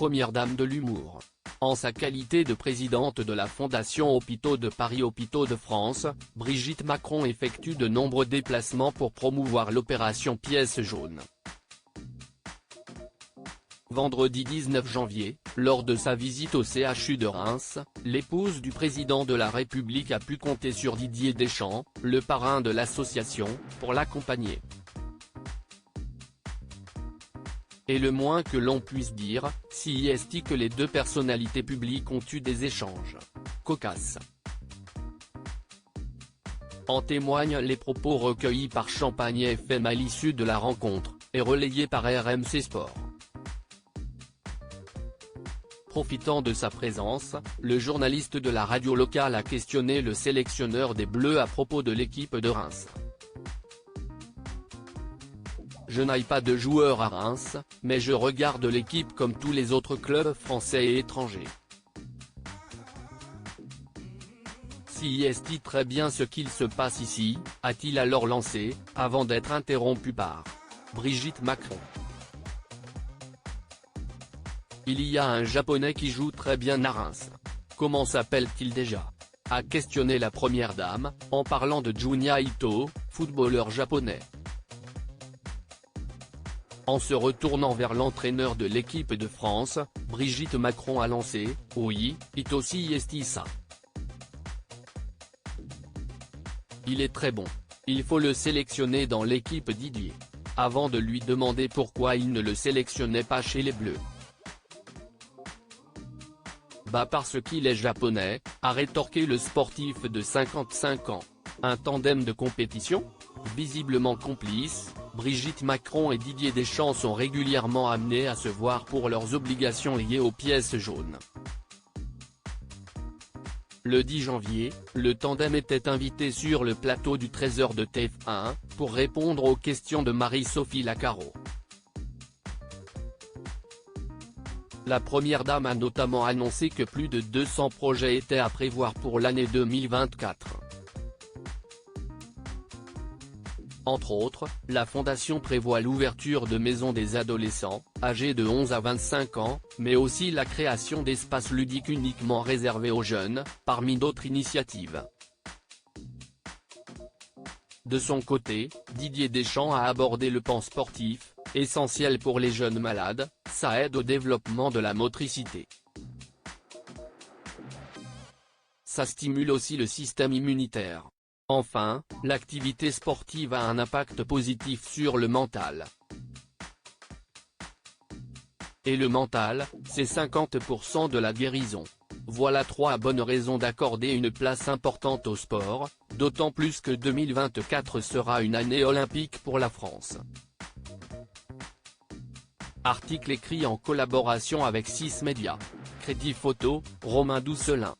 première dame de l'humour. En sa qualité de présidente de la Fondation Hôpitaux de Paris Hôpitaux de France, Brigitte Macron effectue de nombreux déplacements pour promouvoir l'opération Pièce jaune. Vendredi 19 janvier, lors de sa visite au CHU de Reims, l'épouse du président de la République a pu compter sur Didier Deschamps, le parrain de l'association, pour l'accompagner. Et le moins que l'on puisse dire, si est que les deux personnalités publiques ont eu des échanges cocasses. En témoignent les propos recueillis par Champagne FM à l'issue de la rencontre, et relayés par RMC Sport. Profitant de sa présence, le journaliste de la radio locale a questionné le sélectionneur des Bleus à propos de l'équipe de Reims. Je n'aille pas de joueurs à Reims, mais je regarde l'équipe comme tous les autres clubs français et étrangers. Si est très bien ce qu'il se passe ici, a-t-il alors lancé, avant d'être interrompu par Brigitte Macron. Il y a un Japonais qui joue très bien à Reims. Comment s'appelle-t-il déjà ? A questionné la première dame, en parlant de Junya Ito, footballeur japonais. En se retournant vers l'entraîneur de l'équipe de France, Brigitte Macron a lancé « Oui, Itoshi ça. Il est très bon. Il faut le sélectionner dans l'équipe Didier », avant de lui demander pourquoi il ne le sélectionnait pas chez les Bleus. Bah parce qu'il est japonais, a rétorqué le sportif de 55 ans. Un tandem de compétition ? Visiblement complices, Brigitte Macron et Didier Deschamps sont régulièrement amenés à se voir pour leurs obligations liées aux pièces jaunes. Le 10 janvier, le tandem était invité sur le plateau du 13h de TF1, pour répondre aux questions de Marie-Sophie Lacaro. La première dame a notamment annoncé que plus de 200 projets étaient à prévoir pour l'année 2024. Entre autres, la fondation prévoit l'ouverture de maisons des adolescents, âgés de 11 à 25 ans, mais aussi la création d'espaces ludiques uniquement réservés aux jeunes, parmi d'autres initiatives. De son côté, Didier Deschamps a abordé le pan sportif, essentiel pour les jeunes malades, ça aide au développement de la motricité. Ça stimule aussi le système immunitaire. Enfin, l'activité sportive a un impact positif sur le mental. Et le mental, c'est 50% de la guérison. Voilà 3 bonnes raisons d'accorder une place importante au sport, d'autant plus que 2024 sera une année olympique pour la France. Article écrit en collaboration avec 6 médias. Crédit photo, Romain Doucelin.